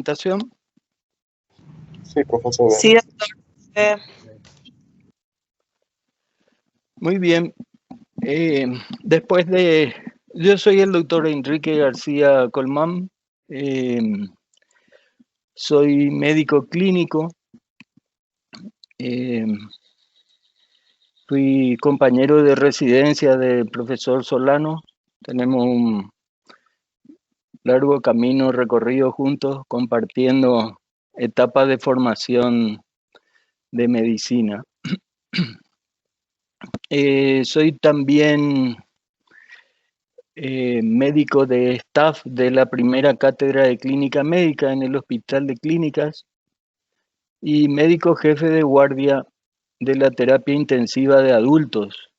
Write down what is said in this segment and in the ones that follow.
presentación? Sí, profesor. Sí, doctor. Muy bien. Yo soy el doctor Enrique García Colmán. Soy médico clínico. Fui compañero de residencia del profesor Solano. Tenemos un largo camino recorrido juntos, compartiendo etapas de formación de medicina. Soy también médico de staff de la primera cátedra de clínica médica en el Hospital de Clínicas y médico jefe de guardia de la terapia intensiva de adultos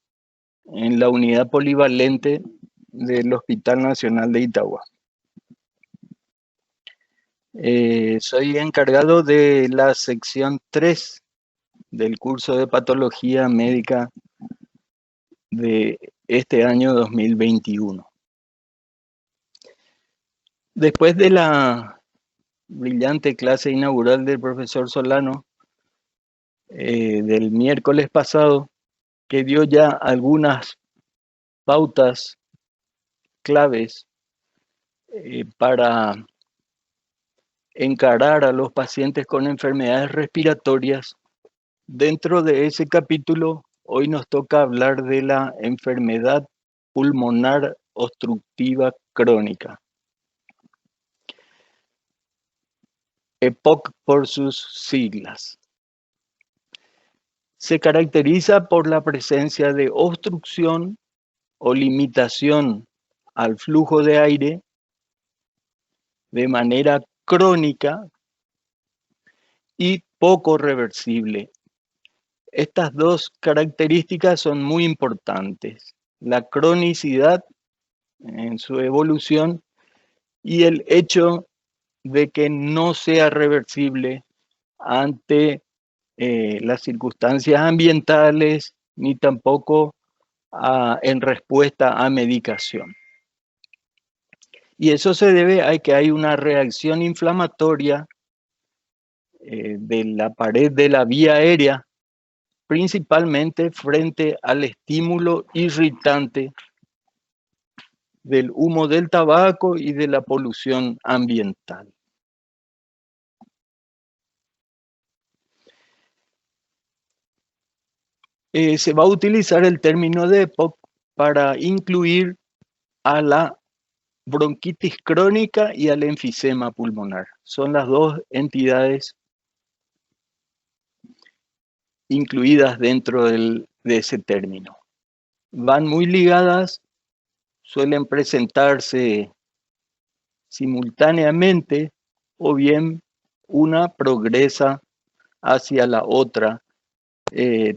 en la unidad polivalente del Hospital Nacional de Itagua. Soy encargado de la sección 3 del curso de patología médica de este año 2021. Después de la brillante clase inaugural del profesor Solano del miércoles pasado, que dio ya algunas pautas claves para encarar a los pacientes con enfermedades respiratorias. Dentro de ese capítulo, hoy nos toca hablar de la enfermedad pulmonar obstructiva crónica. EPOC por sus siglas. Se caracteriza por la presencia de obstrucción o limitación al flujo de aire de manera crónica y poco reversible. Estas dos características son muy importantes: la cronicidad en su evolución y el hecho de que no sea reversible ante las circunstancias ambientales ni tampoco en respuesta a medicación. Y eso se debe a que hay una reacción inflamatoria de la pared de la vía aérea, principalmente frente al estímulo irritante del humo del tabaco y de la polución ambiental. Se va a utilizar el término de EPOC para incluir a la bronquitis crónica y al enfisema pulmonar. Son las dos entidades incluidas dentro de ese término. Van muy ligadas, suelen presentarse simultáneamente o bien una progresa hacia la otra,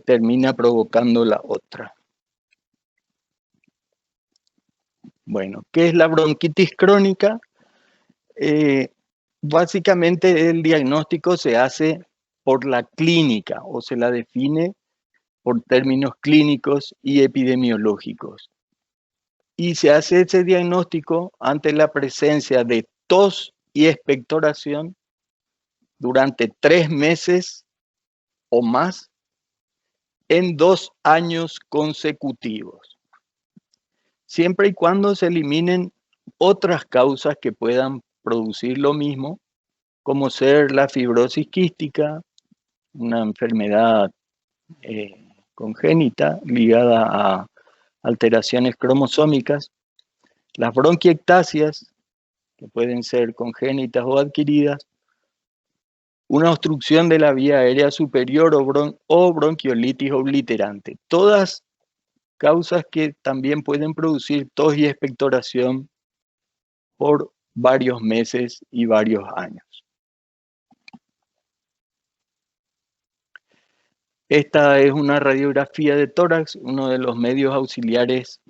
termina provocando la otra. Bueno, ¿qué es la bronquitis crónica? Básicamente el diagnóstico se hace por la clínica o se la define por términos clínicos y epidemiológicos. Y se hace ese diagnóstico ante la presencia de tos y expectoración durante 3 meses o más en 2 años consecutivos, siempre y cuando se eliminen otras causas que puedan producir lo mismo, como ser la fibrosis quística, una enfermedad congénita ligada a alteraciones cromosómicas, las bronquiectasias, que pueden ser congénitas o adquiridas, una obstrucción de la vía aérea superior o bronquiolitis obliterante. Todas causas que también pueden producir tos y expectoración por varios meses y varios años. Esta es una radiografía de tórax, uno de los medios auxiliares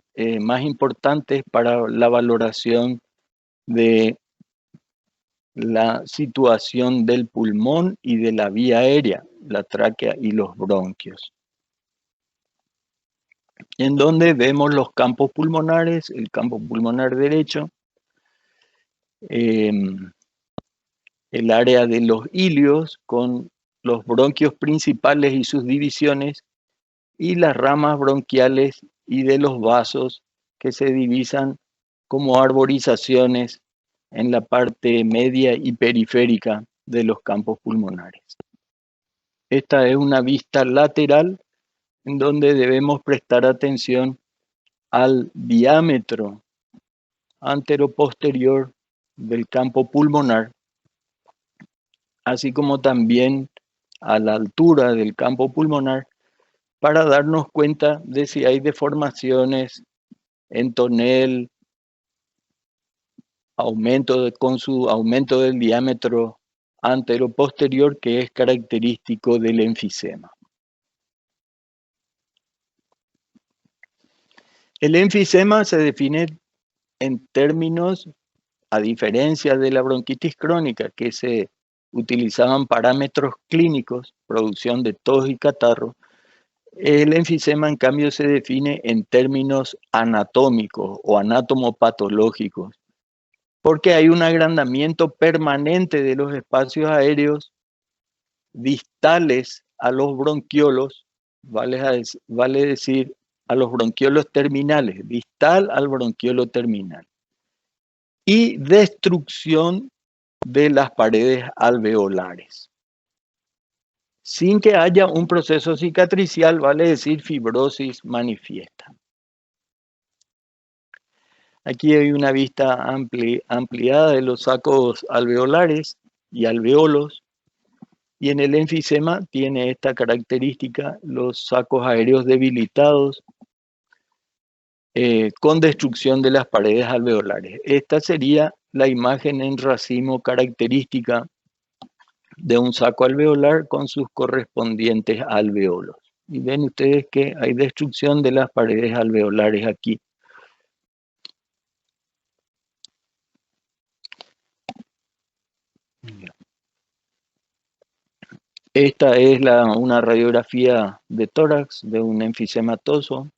más importantes para la valoración de la situación del pulmón y de la vía aérea, la tráquea y los bronquios, en donde vemos los campos pulmonares, el campo pulmonar derecho, el el área de los ilios con los bronquios principales y sus divisiones, y las ramas bronquiales y de los vasos que se divisan como arborizaciones en la parte media y periférica de los campos pulmonares. Esta es una vista lateral en donde debemos prestar atención al diámetro anteroposterior del campo pulmonar, así como también a la altura del campo pulmonar, para darnos cuenta de si hay deformaciones en tonel, con su aumento del diámetro anteroposterior, que es característico del enfisema. El enfisema se define en términos, a diferencia de la bronquitis crónica, que se utilizaban parámetros clínicos, producción de tos y catarro, el enfisema en cambio se define en términos anatómicos o anatomopatológicos, porque hay un agrandamiento permanente de los espacios aéreos distales a los bronquiolos, vale decir, a los bronquiolos terminales, distal al bronquiolo terminal, y destrucción de las paredes alveolares, sin que haya un proceso cicatricial, vale decir fibrosis manifiesta. Aquí hay una vista ampliada de los sacos alveolares y alveolos, y en el enfisema tiene esta característica: los sacos aéreos debilitados con destrucción de las paredes alveolares. Esta sería la imagen en racimo característica de un saco alveolar con sus correspondientes alveolos. Y ven ustedes que hay destrucción de las paredes alveolares aquí. Esta es una radiografía de tórax de un enfisematoso.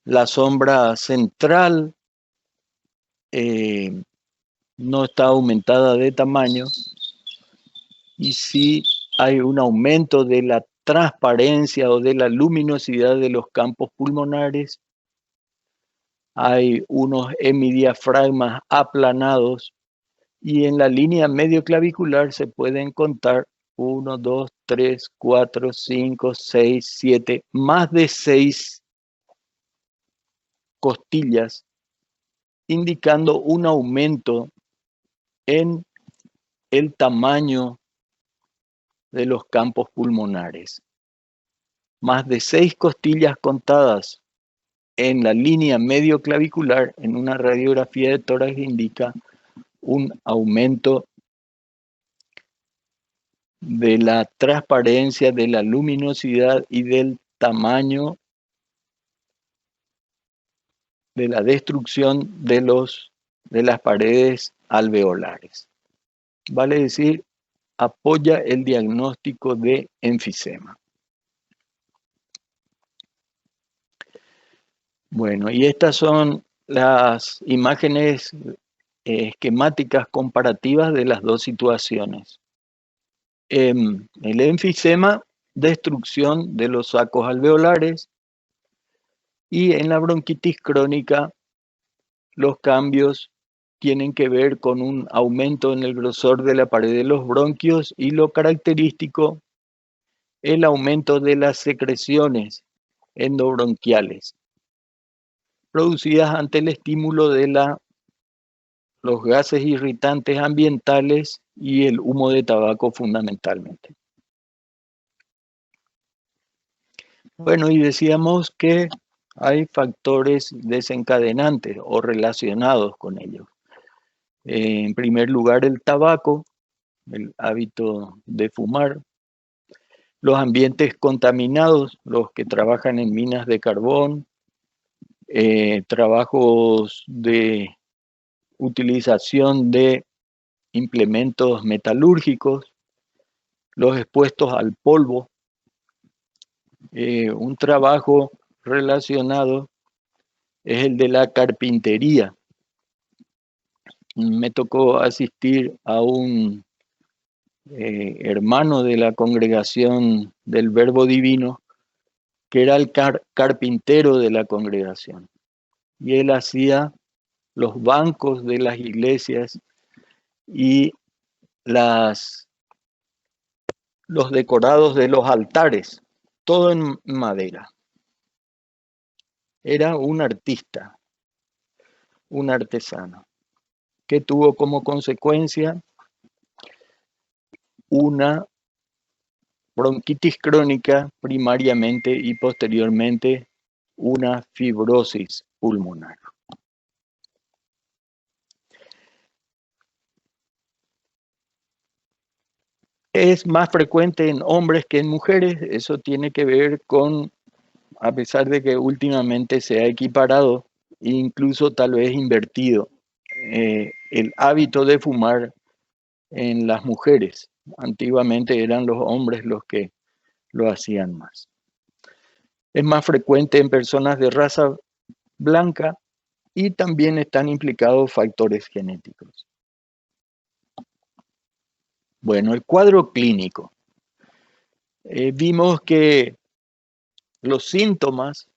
La sombra central no está aumentada de tamaño, y sí hay un aumento de la transparencia o de la luminosidad de los campos pulmonares. Hay unos hemidiafragmas aplanados, y en la línea medio clavicular se pueden contar 1, 2, 3, 4, 5, 6, 7, más de 6 costillas, indicando un aumento en el tamaño de los campos pulmonares. Más de 6 costillas contadas en la línea medio clavicular en una radiografía de tórax indica un aumento de la transparencia, de la luminosidad y del tamaño de la destrucción de las paredes alveolares. Vale decir, apoya el diagnóstico de enfisema. Bueno, y estas son las imágenes esquemáticas comparativas de las dos situaciones. El enfisema, destrucción de los sacos alveolares, y en la bronquitis crónica los cambios tienen que ver con un aumento en el grosor de la pared de los bronquios, y lo característico, el aumento de las secreciones endobronquiales producidas ante el estímulo de los gases irritantes ambientales y el humo de tabaco fundamentalmente. Bueno, y decíamos que hay factores desencadenantes o relacionados con ellos. En primer lugar, el tabaco, el hábito de fumar, los ambientes contaminados, los que trabajan en minas de carbón, trabajos de utilización de implementos metalúrgicos, los expuestos al polvo. Un trabajo relacionado es el de la carpintería. me tocó asistir a un hermano de la congregación del Verbo Divino, que era el carpintero de la congregación. Y él hacía los bancos de las iglesias y los decorados de los altares, todo en madera. Era un artista, un artesano, que tuvo como consecuencia una bronquitis crónica primariamente y posteriormente una fibrosis pulmonar. Es más frecuente en hombres que en mujeres. Eso tiene que ver con, a pesar de que últimamente se ha equiparado, incluso tal vez invertido, el hábito de fumar en las mujeres. Antiguamente eran los hombres los que lo hacían más. Es más frecuente en personas de raza blanca y también están implicados factores genéticos. Bueno, el cuadro clínico. Vimos que los síntomas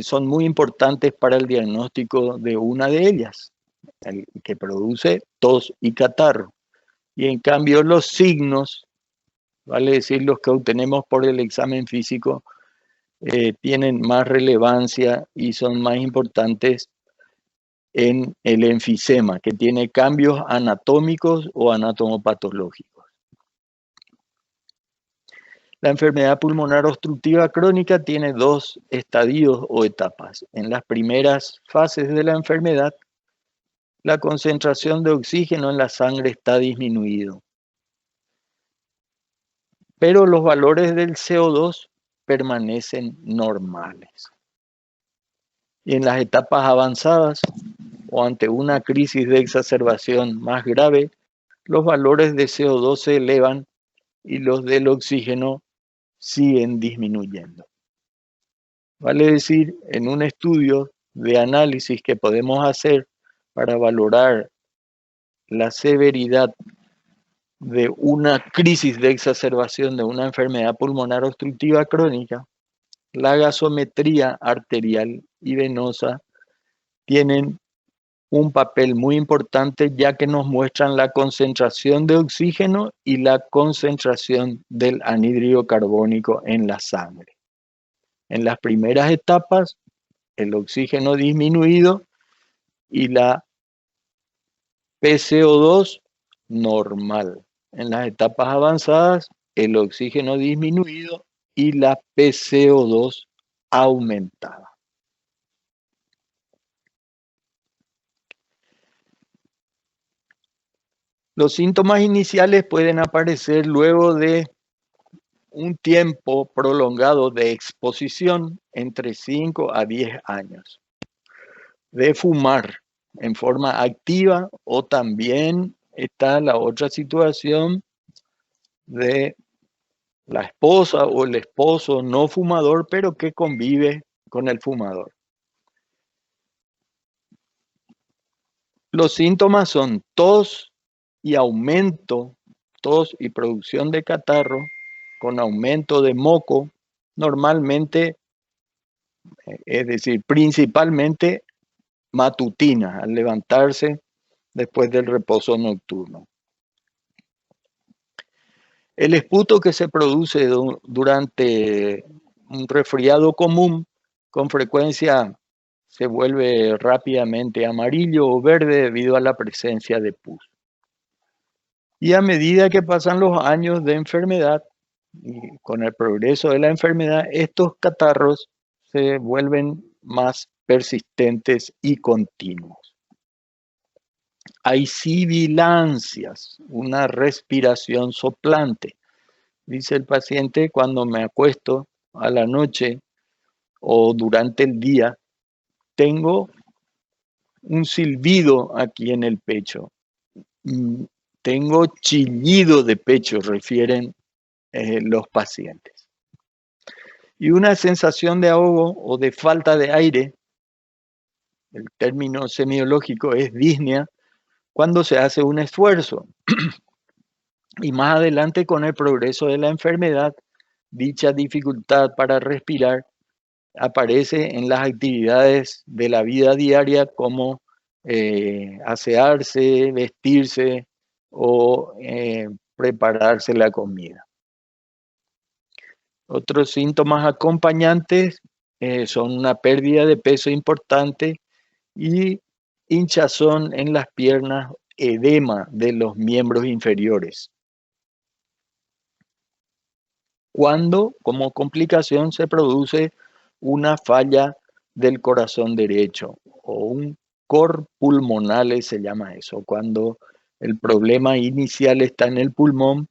son muy importantes para el diagnóstico de una de ellas, el que produce tos y catarro. Y en cambio los signos, vale decir los que obtenemos por el examen físico, tienen más relevancia y son más importantes en el enfisema, que tiene cambios anatómicos o anatomopatológicos. La enfermedad pulmonar obstructiva crónica tiene dos estadios o etapas. En las primeras fases de la enfermedad, la concentración de oxígeno en la sangre está disminuido, pero los valores del CO2 permanecen normales. Y en las etapas avanzadas o ante una crisis de exacerbación más grave, los valores de CO2 se elevan y los del oxígeno siguen disminuyendo. Vale decir, en un estudio de análisis que podemos hacer para valorar la severidad de una crisis de exacerbación de una enfermedad pulmonar obstructiva crónica, la gasometría arterial y venosa tienen un papel muy importante, ya que nos muestran la concentración de oxígeno y la concentración del anhídrido carbónico en la sangre. En las primeras etapas, el oxígeno disminuido y la PCO2 normal. En las etapas avanzadas, el oxígeno disminuido y la PCO2 aumentada. Los síntomas iniciales pueden aparecer luego de un tiempo prolongado de exposición entre 5 a 10 años, de fumar en forma activa, o también está la otra situación de la esposa o el esposo no fumador, pero que convive con el fumador. Los síntomas son tos y aumento, tos y producción de catarro, con aumento de moco, normalmente, es decir, principalmente matutina, al levantarse después del reposo nocturno. El esputo que se produce durante un resfriado común, con frecuencia se vuelve rápidamente amarillo o verde debido a la presencia de pus. Y a medida que pasan los años de enfermedad, y con el progreso de la enfermedad, estos catarros se vuelven más persistentes y continuos. Hay sibilancias, una respiración soplante. Dice el paciente, cuando me acuesto a la noche o durante el día, tengo un silbido aquí en el pecho. Tengo chillido de pecho, refieren los pacientes. Y una sensación de ahogo o de falta de aire, el término semiológico es disnea, cuando se hace un esfuerzo. Y más adelante, con el progreso de la enfermedad, dicha dificultad para respirar aparece en las actividades de la vida diaria como asearse, vestirse o prepararse la comida. Otros síntomas acompañantes son una pérdida de peso importante y hinchazón en las piernas, edema de los miembros inferiores. Cuando, como complicación, se produce una falla del corazón derecho o un cor pulmonale se llama eso, cuando el problema inicial está en el pulmón,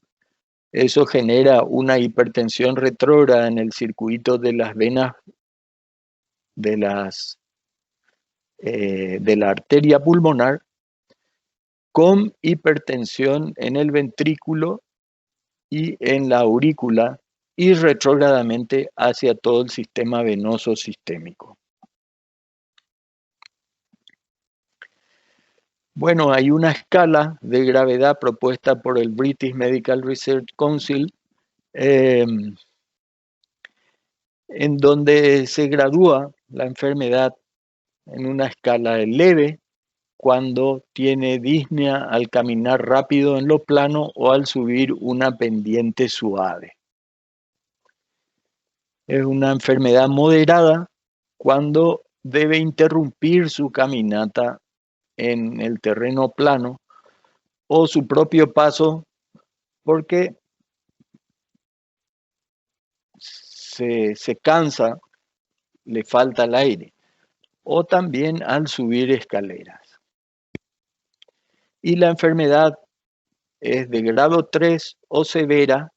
eso genera una hipertensión retrógrada en el circuito de las venas de la arteria pulmonar, con hipertensión en el ventrículo y en la aurícula y retrógradamente hacia todo el sistema venoso sistémico. Bueno, hay una escala de gravedad propuesta por el British Medical Research Council en donde se gradúa la enfermedad en una escala leve cuando tiene disnea al caminar rápido en lo plano o al subir una pendiente suave. Es una enfermedad moderada cuando debe interrumpir su caminata en el terreno plano o su propio paso porque se cansa, le falta el aire, o también al subir escaleras. Y la enfermedad es de grado 3 o severa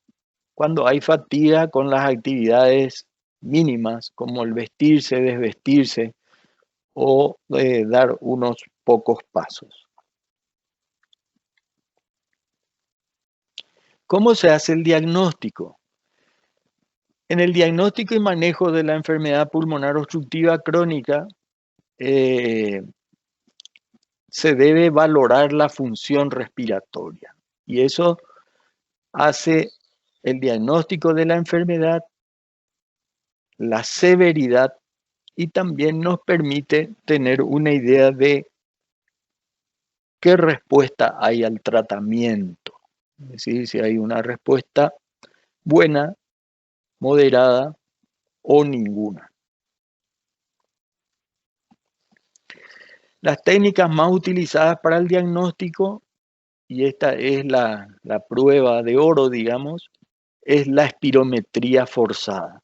cuando hay fatiga con las actividades mínimas como el vestirse, desvestirse o dar unos pocos pasos. ¿Cómo se hace el diagnóstico? En el diagnóstico y manejo de la enfermedad pulmonar obstructiva crónica se debe valorar la función respiratoria y eso hace el diagnóstico de la enfermedad, la severidad y también nos permite tener una idea de qué respuesta hay al tratamiento. Es decir, si hay una respuesta buena, moderada o ninguna. Las técnicas más utilizadas para el diagnóstico, y esta es la prueba de oro, digamos, es la espirometría forzada,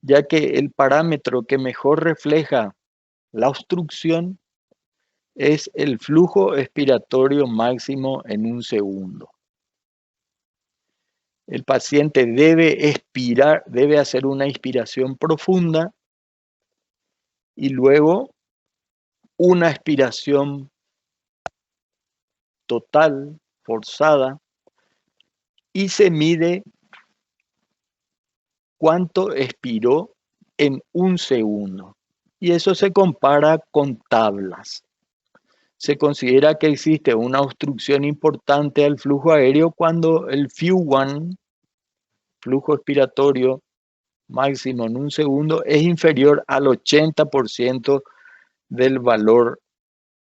ya que el parámetro que mejor refleja la obstrucción es el flujo expiratorio máximo en un segundo. El paciente debe expirar, debe hacer una inspiración profunda y luego una expiración total, forzada, y se mide cuánto expiró en un segundo. Y eso se compara con tablas. Se considera que existe una obstrucción importante al flujo aéreo cuando el FEW1, flujo expiratorio máximo en un segundo, es inferior al 80% del valor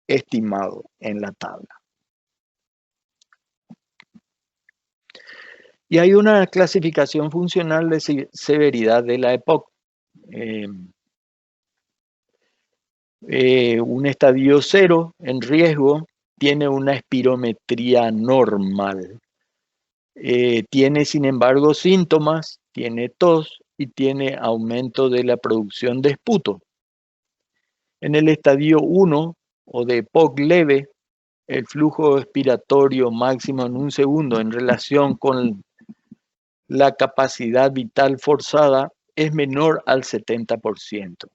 estimado en la tabla. Y hay una clasificación funcional de severidad de la EPOC. Un estadio 0 en riesgo tiene una espirometría normal. Tiene, sin embargo, síntomas, tiene tos y tiene aumento de la producción de esputo. En el estadio 1 o de EPOC leve, el flujo expiratorio máximo en un segundo en relación con la capacidad vital forzada es menor al 70%.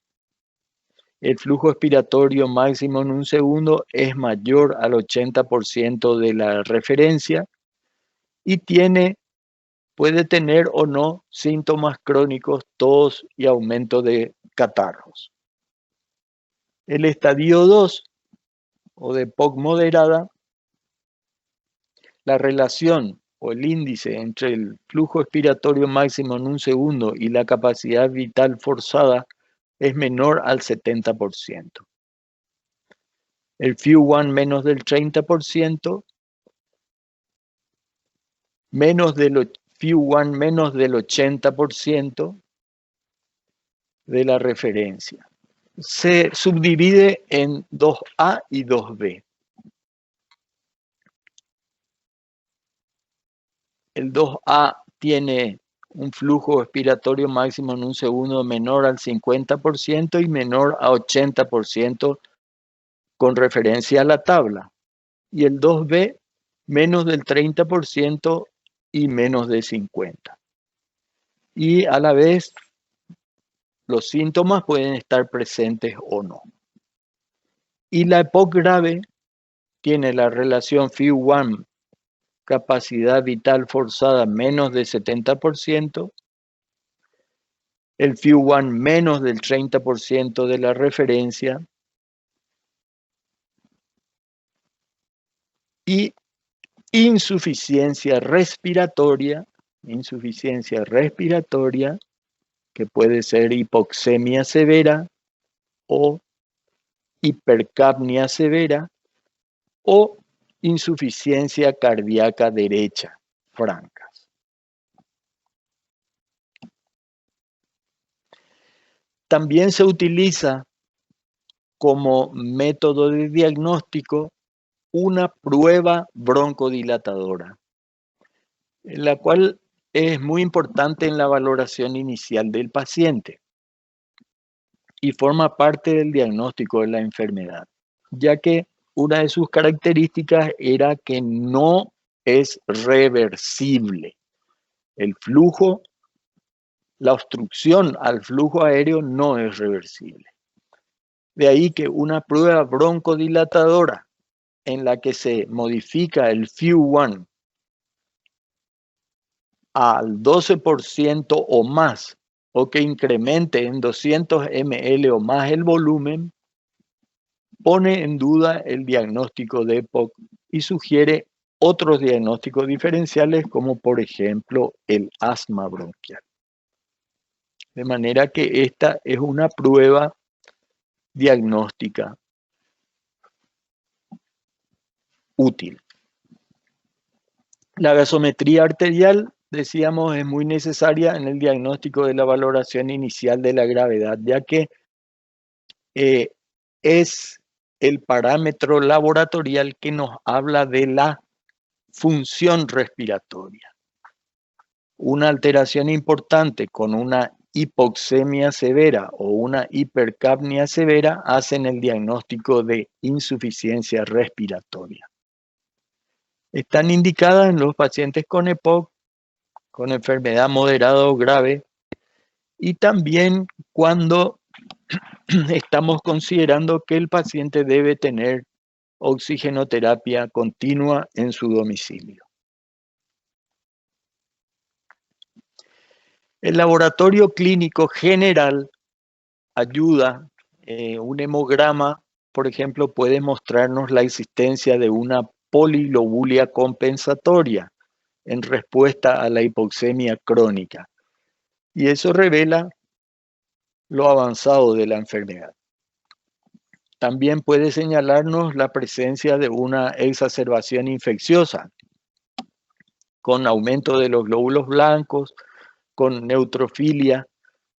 El flujo expiratorio máximo en un segundo es mayor al 80% de la referencia y puede tener o no síntomas crónicos, tos y aumento de catarros. El estadio 2 o de EPOC moderada la relación o el índice entre el flujo expiratorio máximo en un segundo y la capacidad vital forzada es menor al 70%. El FIU1 menos del 30%, FIU1 menos del 80% de la referencia. Se subdivide en 2A y 2B. El 2A tiene un flujo expiratorio máximo en un segundo menor al 50% y menor a 80% con referencia a la tabla. Y el 2B menos del 30% y menos de 50%. Y a la vez los síntomas pueden estar presentes o no. Y la EPOC grave tiene la relación FIU1, capacidad vital forzada menos de 70%, el FIU1 menos del 30% de la referencia y insuficiencia respiratoria, que puede ser hipoxemia severa o hipercapnia severa o insuficiencia cardíaca derecha francas. También se utiliza como método de diagnóstico una prueba broncodilatadora, la cual es muy importante en la valoración inicial del paciente y forma parte del diagnóstico de la enfermedad, ya que una de sus características era que no es reversible. El flujo, la obstrucción al flujo aéreo no es reversible. De ahí que una prueba broncodilatadora en la que se modifica el FIU1 al 12% o más, o que incremente en 200 ml o más el volumen, pone en duda el diagnóstico de EPOC y sugiere otros diagnósticos diferenciales, como por ejemplo el asma bronquial. De manera que esta es una prueba diagnóstica útil. La gasometría arterial, decíamos, es muy necesaria en el diagnóstico de la valoración inicial de la gravedad, ya que es el parámetro laboratorial que nos habla de la función respiratoria. Una alteración importante con una hipoxemia severa o una hipercapnia severa hacen el diagnóstico de insuficiencia respiratoria. Están indicadas en los pacientes con EPOC, con enfermedad moderada o grave, y también cuando estamos considerando que el paciente debe tener oxigenoterapia continua en su domicilio. El laboratorio clínico general ayuda. Un hemograma, por ejemplo, puede mostrarnos la existencia de una polilobulia compensatoria en respuesta a la hipoxemia crónica. Y eso revela lo avanzado de la enfermedad. También puede señalarnos la presencia de una exacerbación infecciosa, con aumento de los glóbulos blancos, con neutrofilia,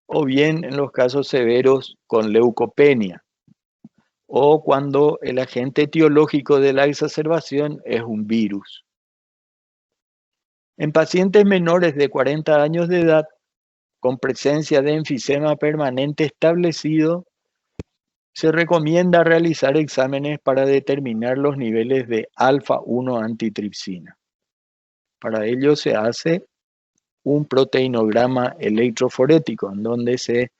o bien en los casos severos con leucopenia, o cuando el agente etiológico de la exacerbación es un virus. En pacientes menores de 40 años de edad, con presencia de enfisema permanente establecido, se recomienda realizar exámenes para determinar los niveles de alfa-1 antitripsina. Para ello se hace un proteinograma electroforético en donde se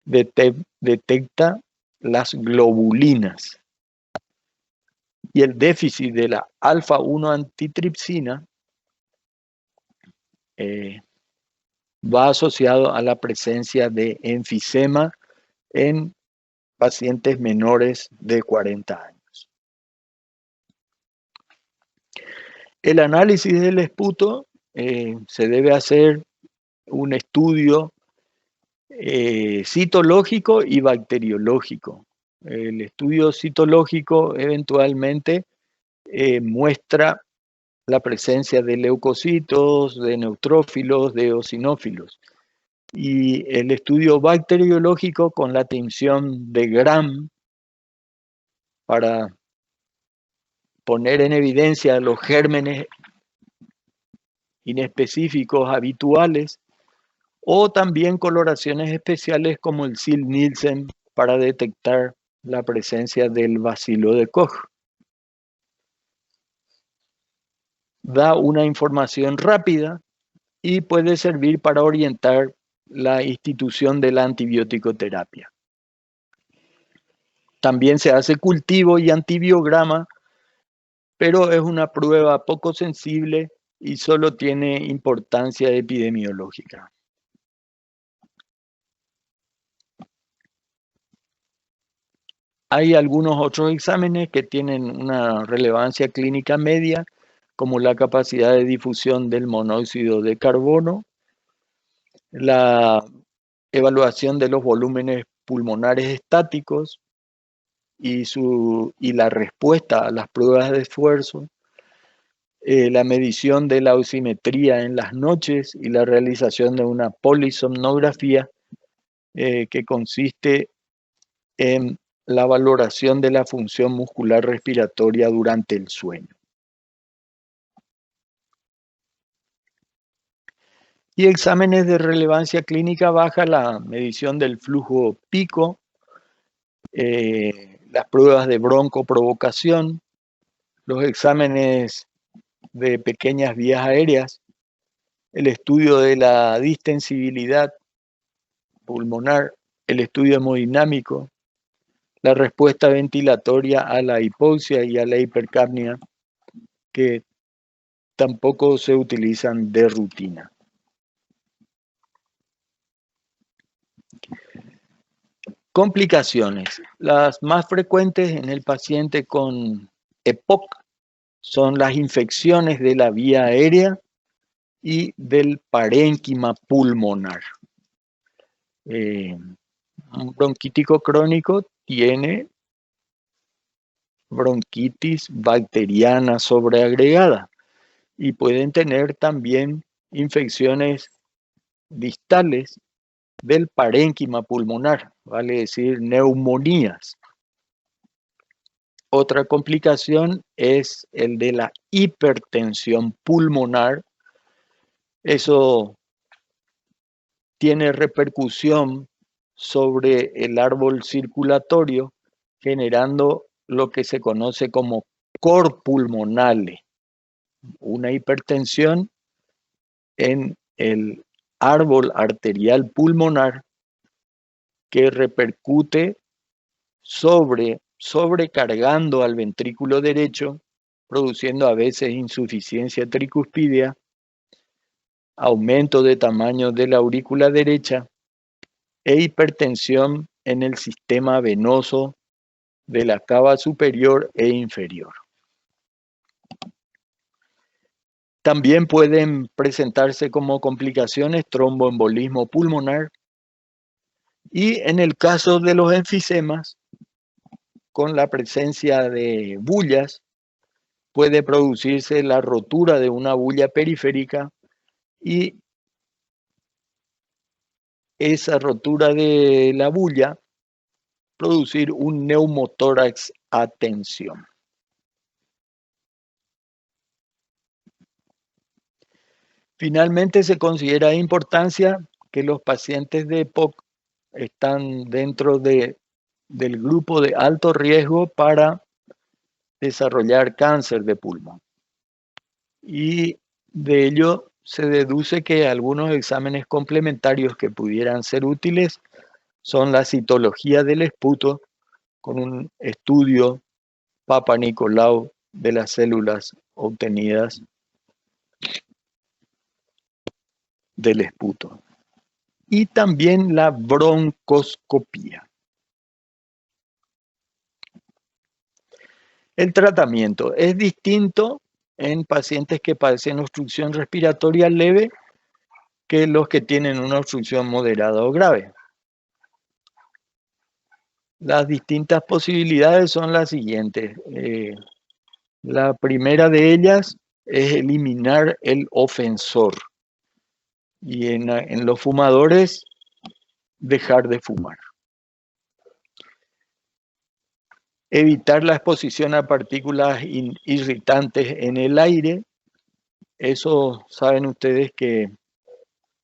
detecta las globulinas. Y el déficit de la alfa-1 antitripsina va asociado a la presencia de enfisema en pacientes menores de 40 años. El análisis del esputo se debe hacer un estudio citológico y bacteriológico. El estudio citológico eventualmente muestra la presencia de leucocitos, de neutrófilos, de eosinófilos. Y el estudio bacteriológico con la tinción de Gram para poner en evidencia los gérmenes inespecíficos habituales, o también coloraciones especiales como el Sil-Nielsen para detectar la presencia del bacilo de Koch. Da una información rápida y puede servir para orientar la institución de la antibiótico-terapia. También se hace cultivo y antibiograma, pero es una prueba poco sensible y solo tiene importancia epidemiológica. Hay algunos otros exámenes que tienen una relevancia clínica media, como la capacidad de difusión del monóxido de carbono, la evaluación de los volúmenes pulmonares estáticos y la respuesta a las pruebas de esfuerzo, la medición de la oximetría en las noches y la realización de una polisomnografía que consiste en la valoración de la función muscular respiratoria durante el sueño. Y exámenes de relevancia clínica baja, la medición del flujo pico, las pruebas de broncoprovocación, los exámenes de pequeñas vías aéreas, el estudio de la distensibilidad pulmonar, el estudio hemodinámico, la respuesta ventilatoria a la hipoxia y a la hipercapnia, que tampoco se utilizan de rutina. Complicaciones. Las más frecuentes en el paciente con EPOC son las infecciones de la vía aérea y del parénquima pulmonar. Un bronquítico crónico tiene bronquitis bacteriana sobreagregada y pueden tener también infecciones distales del parénquima pulmonar, vale decir neumonías. Otra complicación es el de la hipertensión pulmonar. Eso tiene repercusión sobre el árbol circulatorio, generando lo que se conoce como cor pulmonale, una hipertensión en el árbol arterial pulmonar que repercute sobrecargando al ventrículo derecho, produciendo a veces insuficiencia tricuspidea, aumento de tamaño de la aurícula derecha e hipertensión en el sistema venoso de la cava superior e inferior. También pueden presentarse como complicaciones tromboembolismo pulmonar y en el caso de los enfisemas, con la presencia de bullas, puede producirse la rotura de una bulla periférica y esa rotura de la bulla producir un neumotórax a tensión. Finalmente, se considera de importancia que los pacientes de EPOC están dentro del grupo de alto riesgo para desarrollar cáncer de pulmón. Y de ello se deduce que algunos exámenes complementarios que pudieran ser útiles son la citología del esputo con un estudio Papa Nicolau de las células obtenidas del esputo. Y también la broncoscopía. El tratamiento es distinto en pacientes que padecen obstrucción respiratoria leve que los que tienen una obstrucción moderada o grave. Las distintas posibilidades son las siguientes. La primera de ellas es eliminar el ofensor. Y en los fumadores, dejar de fumar. Evitar la exposición a partículas irritantes en el aire. Eso saben ustedes que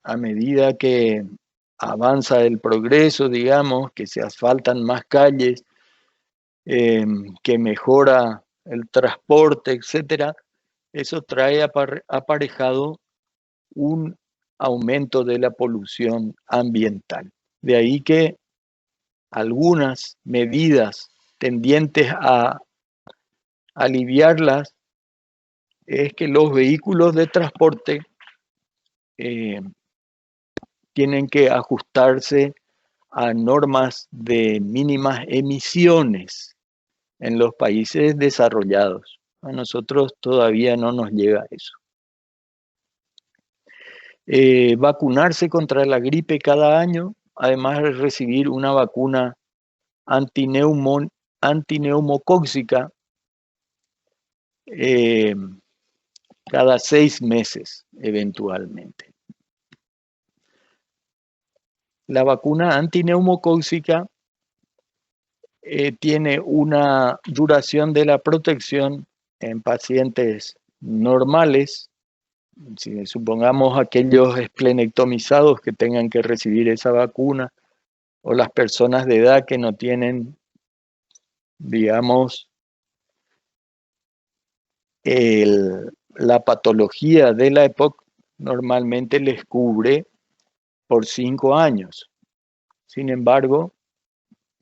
a medida que avanza el progreso, digamos, que se asfaltan más calles, que mejora el transporte, etcétera, eso trae aparejado un aumento de la polución ambiental. De ahí que algunas medidas tendientes a aliviarlas es que los vehículos de transporte tienen que ajustarse a normas de mínimas emisiones en los países desarrollados. A nosotros todavía no nos llega eso. Vacunarse contra la gripe cada año, además de recibir una vacuna antineumocóxica cada 6 meses eventualmente. La vacuna antineumocóxica tiene una duración de la protección en pacientes normales, si supongamos aquellos esplenectomizados que tengan que recibir esa vacuna, o las personas de edad que no tienen, digamos, la patología de la EPOC, normalmente les cubre por 5 años. Sin embargo,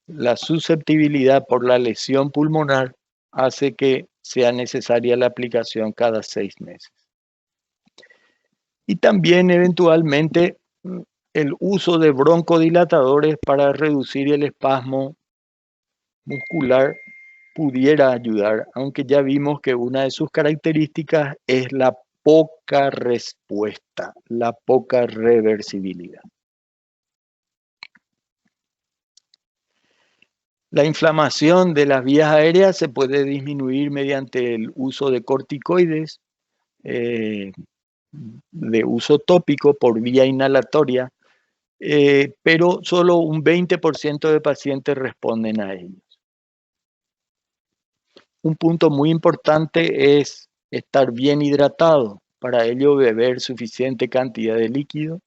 la susceptibilidad por la lesión pulmonar hace que sea necesaria la aplicación cada 6 meses. Y también eventualmente el uso de broncodilatadores para reducir el espasmo muscular pudiera ayudar, aunque ya vimos que una de sus características es la poca respuesta, la poca reversibilidad. La inflamación de las vías aéreas se puede disminuir mediante el uso de corticoides, de uso tópico por vía inhalatoria, pero solo un 20% de pacientes responden a ellos. Un punto muy importante es estar bien hidratado. Para ello, beber suficiente cantidad de líquido.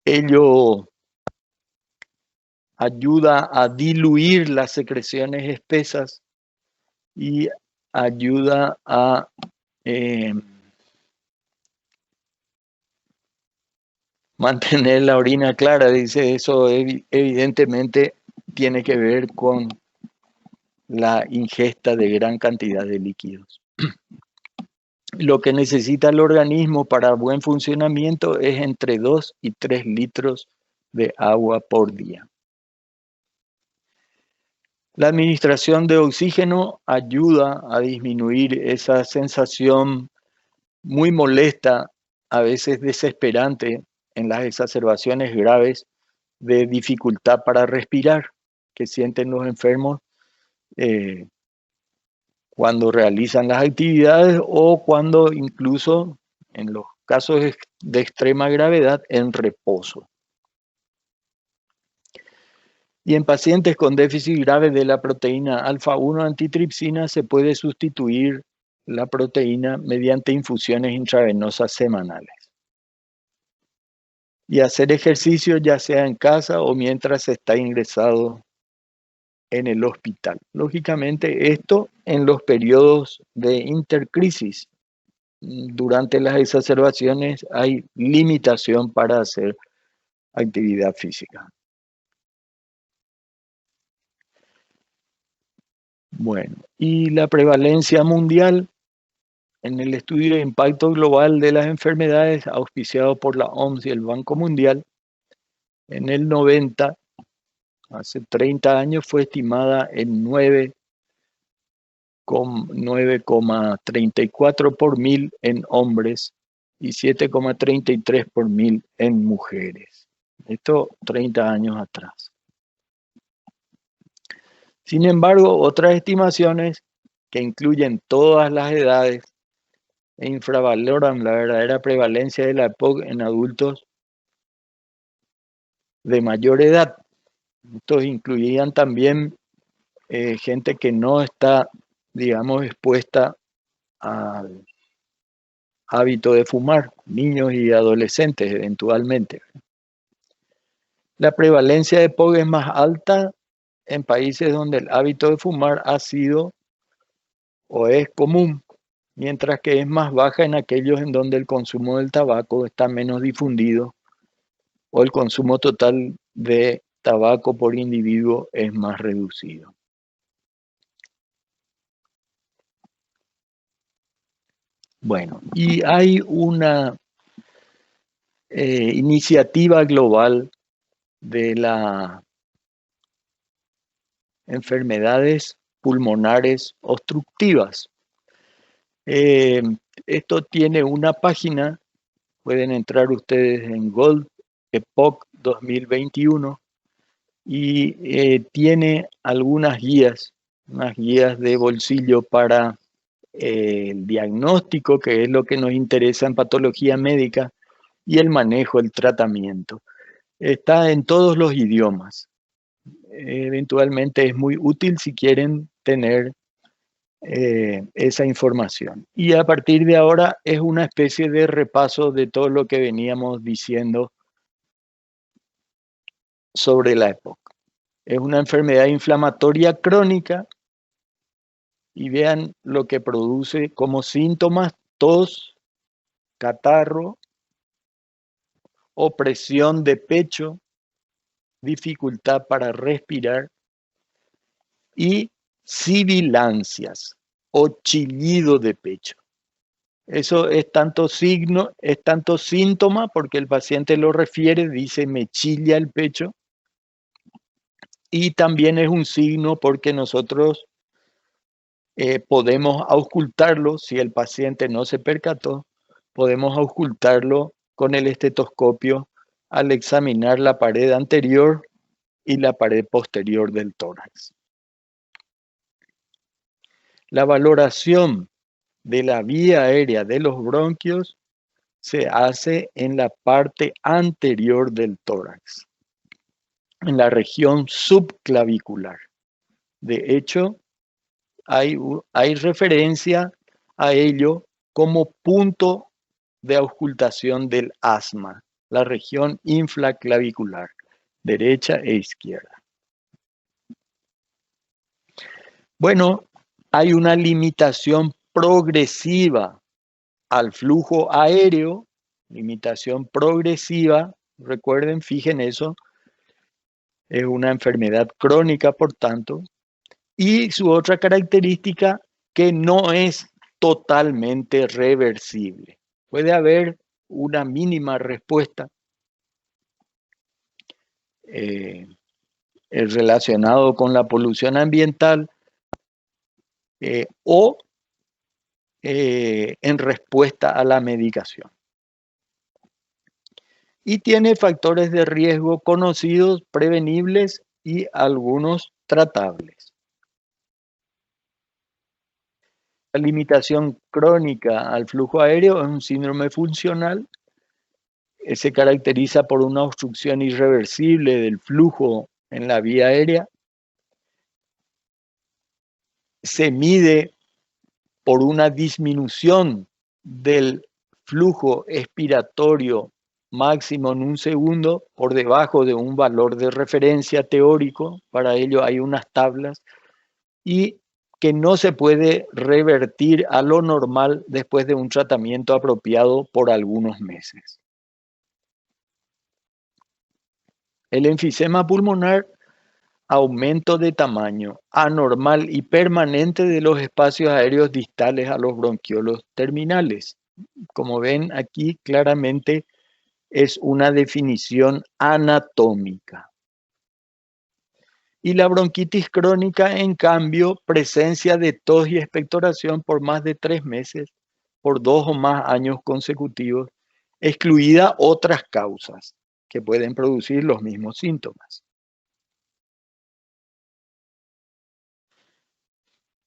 Ello ayuda a diluir las secreciones espesas y ayuda a mantener la orina clara. Dice, eso evidentemente tiene que ver con la ingesta de gran cantidad de líquidos. Lo que necesita el organismo para buen funcionamiento es entre 2 y 3 litros de agua por día. La administración de oxígeno ayuda a disminuir esa sensación muy molesta, a veces desesperante, en las exacerbaciones graves de dificultad para respirar que sienten los enfermos cuando realizan las actividades o cuando incluso en los casos de extrema gravedad en reposo. Y en pacientes con déficit grave de la proteína alfa-1 antitripsina se puede sustituir la proteína mediante infusiones intravenosas semanales. Y hacer ejercicio ya sea en casa o mientras se está ingresado en el hospital. Lógicamente esto en los periodos de intercrisis. Durante las exacerbaciones hay limitación para hacer actividad física. Bueno, y la prevalencia mundial en el estudio de impacto global de las enfermedades auspiciado por la OMS y el Banco Mundial, en el 90, hace 30 años, fue estimada en 9 con 9,34 por mil en hombres y 7,33 por mil en mujeres. Esto 30 años atrás. Sin embargo, otras estimaciones que incluyen todas las edades e infravaloran la verdadera prevalencia de la EPOC en adultos de mayor edad. Estos incluían también gente que no está, digamos, expuesta al hábito de fumar, niños y adolescentes eventualmente. La prevalencia de EPOC es más alta en países donde el hábito de fumar ha sido o es común, mientras que es más baja en aquellos en donde el consumo del tabaco está menos difundido o el consumo total de tabaco por individuo es más reducido. Bueno, y hay una iniciativa global de las enfermedades pulmonares obstructivas. Esto tiene una página, pueden entrar ustedes en Gold EPOC 2021 y tiene algunas guías, unas guías de bolsillo para el diagnóstico, que es lo que nos interesa en patología médica, y el manejo, el tratamiento. Está en todos los idiomas. Eventualmente es muy útil si quieren tener esa información. Y a partir de ahora es una especie de repaso de todo lo que veníamos diciendo sobre la EPOC. Es una enfermedad inflamatoria crónica y vean lo que produce como síntomas: tos, catarro, opresión de pecho, dificultad para respirar y sibilancias o chillido de pecho. Eso es tanto signo, es tanto síntoma porque el paciente lo refiere, dice me chilla el pecho, y también es un signo porque nosotros podemos auscultarlo, si el paciente no se percató, podemos auscultarlo con el estetoscopio al examinar la pared anterior y la pared posterior del tórax. La valoración de la vía aérea de los bronquios se hace en la parte anterior del tórax, en la región subclavicular. De hecho, hay referencia a ello como punto de auscultación del asma, la región infraclavicular, derecha e izquierda. Bueno, hay una limitación progresiva al flujo aéreo, limitación progresiva, recuerden, fijen eso, es una enfermedad crónica, por tanto, y su otra característica, que no es totalmente reversible. Puede haber una mínima respuesta relacionado con la polución ambiental o en respuesta a la medicación. Y tiene factores de riesgo conocidos, prevenibles y algunos tratables. La limitación crónica al flujo aéreo es un síndrome funcional. Se caracteriza por una obstrucción irreversible del flujo en la vía aérea. Se mide por una disminución del flujo expiratorio máximo en un segundo por debajo de un valor de referencia teórico. Para ello hay unas tablas, y que no se puede revertir a lo normal después de un tratamiento apropiado por algunos meses. El enfisema pulmonar, aumento de tamaño anormal y permanente de los espacios aéreos distales a los bronquiolos terminales. Como ven aquí claramente es una definición anatómica. Y la bronquitis crónica, en cambio, presencia de tos y expectoración por más de 3 meses, por 2 o más años consecutivos, excluida otras causas que pueden producir los mismos síntomas.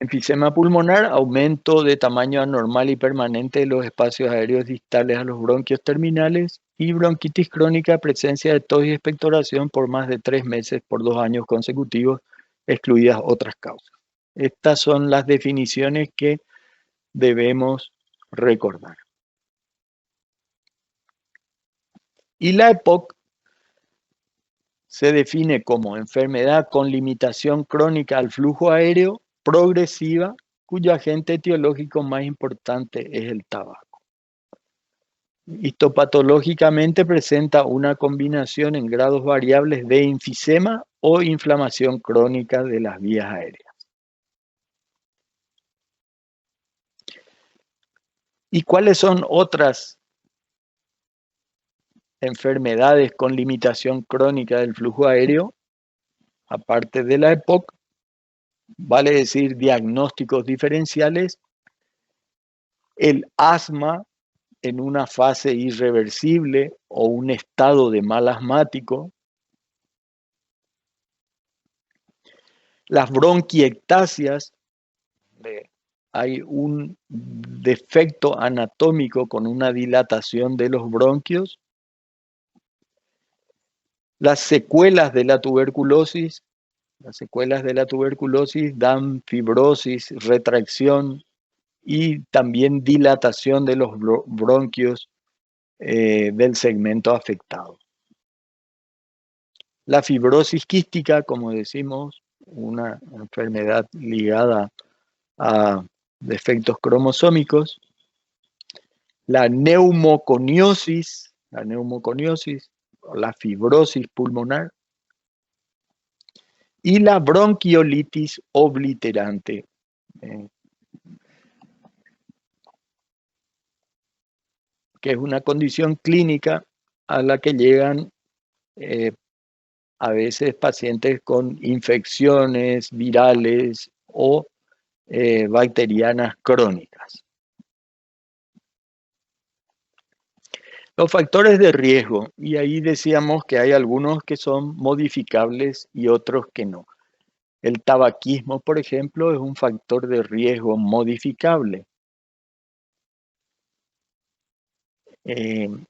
Enfisema pulmonar, aumento de tamaño anormal y permanente de los espacios aéreos distales a los bronquios terminales. Y bronquitis crónica, presencia de tos y expectoración por más de 3 meses por 2 años consecutivos, excluidas otras causas. Estas son las definiciones que debemos recordar. Y la EPOC se define como enfermedad con limitación crónica al flujo aéreo progresiva, cuyo agente etiológico más importante es el tabaco. Histopatológicamente presenta una combinación en grados variables de enfisema o inflamación crónica de las vías aéreas. ¿Y cuáles son otras enfermedades con limitación crónica del flujo aéreo? Aparte de la EPOC, vale decir diagnósticos diferenciales, el asma en una fase irreversible o un estado de mal asmático, las bronquiectasias, hay un defecto anatómico con una dilatación de los bronquios, las secuelas de la tuberculosis. Las secuelas de la tuberculosis dan fibrosis, retracción y también dilatación de los bronquios del segmento afectado. La fibrosis quística, como decimos, una enfermedad ligada a defectos cromosómicos. La neumoconiosis, o la fibrosis pulmonar. Y la bronquiolitis obliterante, que es una condición clínica a la que llegan a veces pacientes con infecciones virales o bacterianas crónicas. Los factores de riesgo, y ahí decíamos que hay algunos que son modificables y otros que no. El tabaquismo, por ejemplo, es un factor de riesgo modificable. En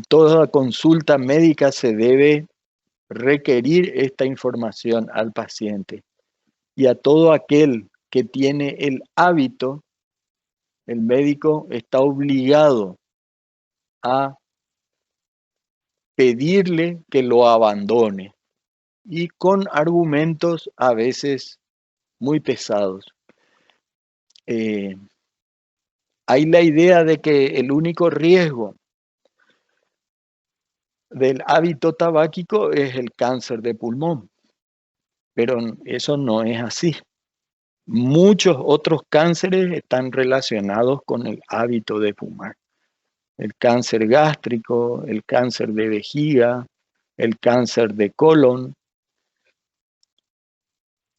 toda consulta médica se debe requerir esta información al paciente. Y a todo aquel que tiene el hábito, el médico está obligado a pedirle que lo abandone, y con argumentos a veces muy pesados. Hay la idea de que el único riesgo del hábito tabáquico es el cáncer de pulmón, pero eso no es así. Muchos otros cánceres están relacionados con el hábito de fumar. El cáncer gástrico, el cáncer de vejiga, el cáncer de colon,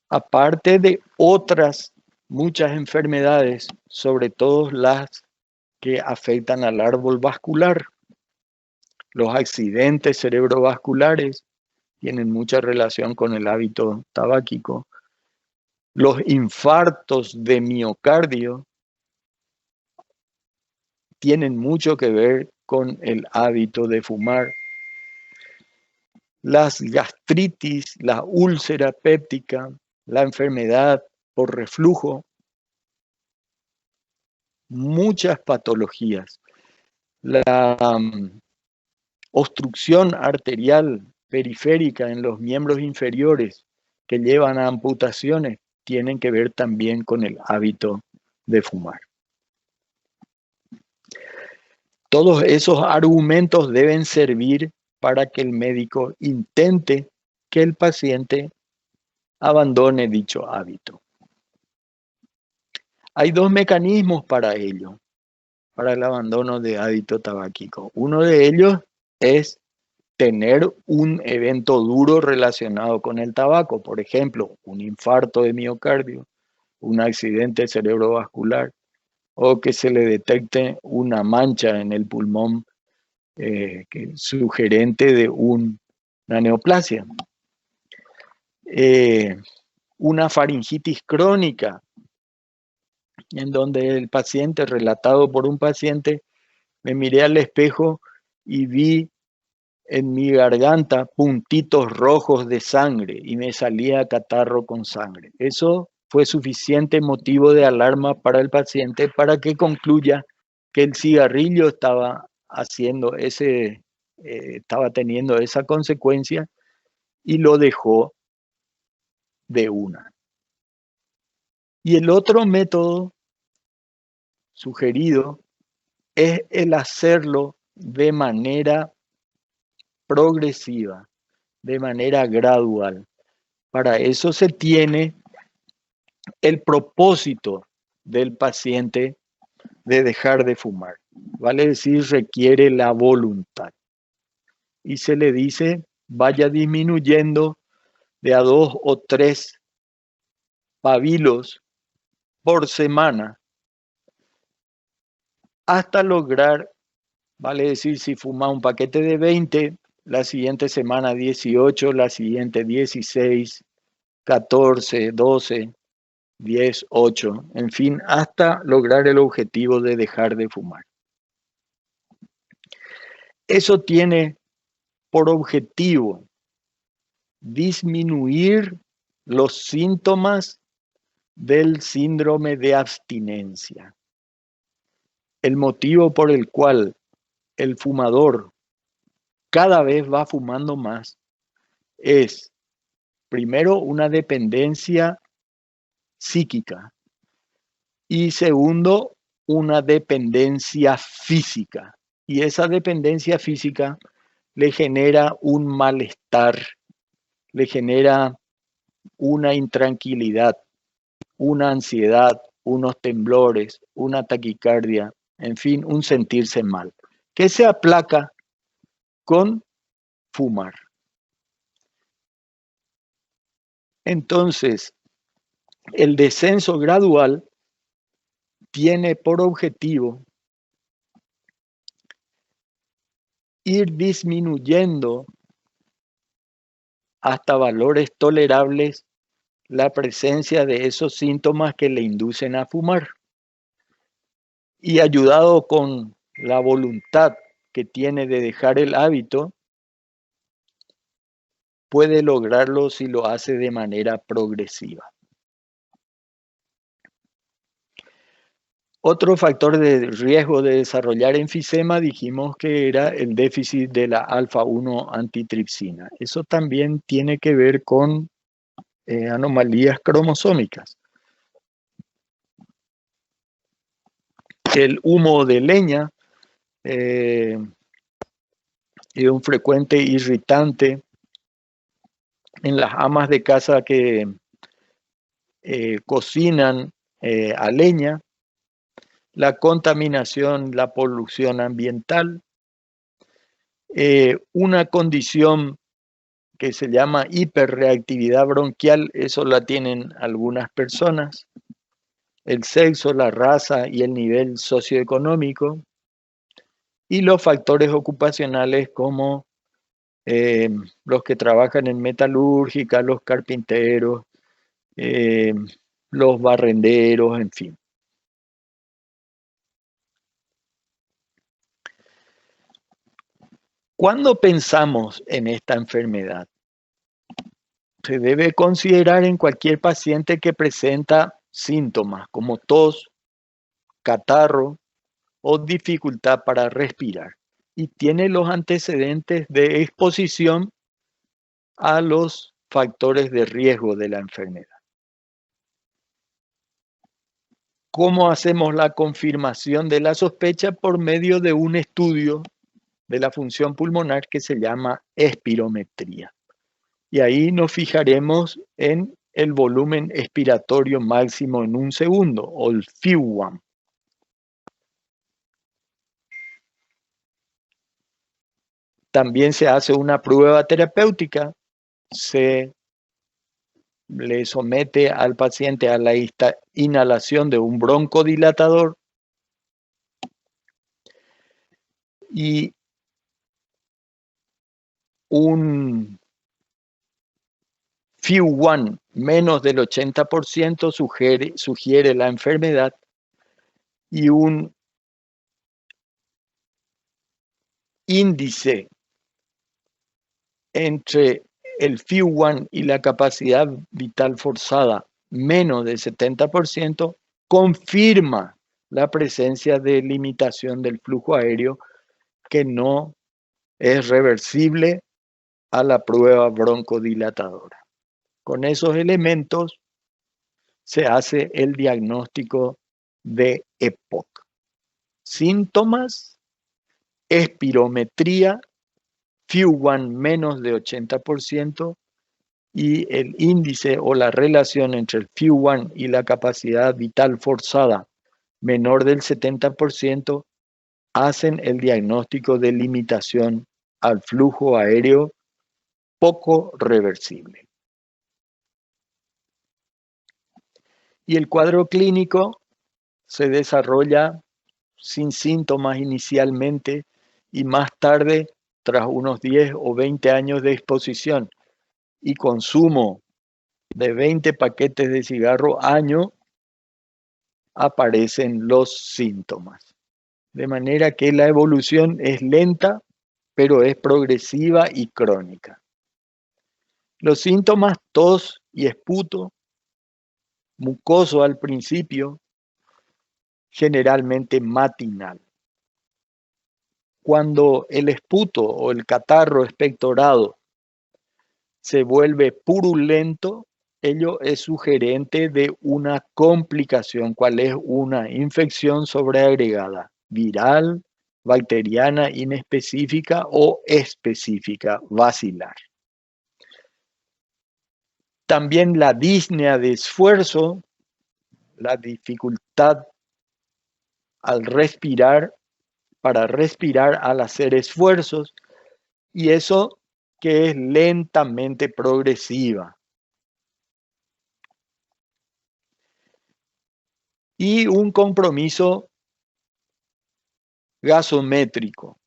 aparte de otras muchas enfermedades, sobre todo las que afectan al árbol vascular. Los accidentes cerebrovasculares tienen mucha relación con el hábito tabáquico. Los infartos de miocardio tienen mucho que ver con el hábito de fumar. Las gastritis, la úlcera péptica, la enfermedad por reflujo, muchas patologías. La obstrucción arterial periférica en los miembros inferiores que llevan a amputaciones tienen que ver también con el hábito de fumar. Todos esos argumentos deben servir para que el médico intente que el paciente abandone dicho hábito. Hay dos mecanismos para ello, para el abandono de hábito tabáquico. Uno de ellos es tener un evento duro relacionado con el tabaco, por ejemplo, un infarto de miocardio, un accidente cerebrovascular, o que se le detecte una mancha en el pulmón sugerente de una neoplasia. Una faringitis crónica, en donde el paciente, relatado por un paciente, me miré al espejo y vi en mi garganta puntitos rojos de sangre y me salía catarro con sangre. Eso fue suficiente motivo de alarma para el paciente para que concluya que el cigarrillo estaba estaba teniendo esa consecuencia y lo dejó de una. Y el otro método sugerido es el hacerlo de manera progresiva, de manera gradual. Para eso se tiene el propósito del paciente de dejar de fumar. Vale decir, requiere la voluntad. Y se le dice, vaya disminuyendo de a 2 o 3 pavilos por semana hasta lograr, vale decir, si fuma un paquete de 20, la siguiente semana 18, la siguiente 16, 14, 12, 10, 8, en fin, hasta lograr el objetivo de dejar de fumar. Eso tiene por objetivo disminuir los síntomas del síndrome de abstinencia. El motivo por el cual el fumador cada vez va fumando más es, primero, una dependencia psíquica y segundo, una dependencia física. Y esa dependencia física le genera un malestar, le genera una intranquilidad, una ansiedad, unos temblores, una taquicardia, en fin, un sentirse mal, que se aplaca con fumar. Entonces, el descenso gradual tiene por objetivo ir disminuyendo hasta valores tolerables la presencia de esos síntomas que le inducen a fumar. Y ayudado con la voluntad que tiene de dejar el hábito, puede lograrlo si lo hace de manera progresiva. Otro factor de riesgo de desarrollar enfisema dijimos que era el déficit de la alfa-1 antitripsina. Eso también tiene que ver con anomalías cromosómicas. El humo de leña es un frecuente irritante en las amas de casa que cocinan a leña, la contaminación, la polución ambiental, una condición que se llama hiperreactividad bronquial, eso la tienen algunas personas, el sexo, la raza y el nivel socioeconómico, y los factores ocupacionales como los que trabajan en metalúrgica, los carpinteros, los barrenderos, en fin. Cuando pensamos en esta enfermedad, se debe considerar en cualquier paciente que presenta síntomas como tos, catarro o dificultad para respirar y tiene los antecedentes de exposición a los factores de riesgo de la enfermedad. ¿Cómo hacemos la confirmación de la sospecha? Por medio de un estudio de la función pulmonar que se llama espirometría. Y ahí nos fijaremos en el volumen expiratorio máximo en un segundo, o el FEW1. También se hace una prueba terapéutica, se le somete al paciente a la inhalación de un broncodilatador y un FIU-1 menos del 80% sugiere la enfermedad, y un índice entre el FIU-1 y la capacidad vital forzada menos del 70% confirma la presencia de limitación del flujo aéreo que no es reversible a la prueba broncodilatadora. Con esos elementos se hace el diagnóstico de EPOC. Síntomas: espirometría, FIU-1 menos de 80%, y el índice o la relación entre el FIU-1 y la capacidad vital forzada menor del 70% hacen el diagnóstico de limitación al flujo aéreo poco reversible. Y el cuadro clínico se desarrolla sin síntomas inicialmente y más tarde, tras unos 10 o 20 años de exposición y consumo de 20 paquetes de cigarro año, aparecen los síntomas. De manera que la evolución es lenta, pero es progresiva y crónica. Los síntomas: tos y esputo, mucoso al principio, generalmente matinal. Cuando el esputo o el catarro expectorado se vuelve purulento, ello es sugerente de una complicación, cual es una infección sobreagregada, viral, bacteriana inespecífica o específica, bacilar. También la disnea de esfuerzo, la dificultad al respirar, para respirar al hacer esfuerzos, y eso que es lentamente progresiva. Y un compromiso gasométrico.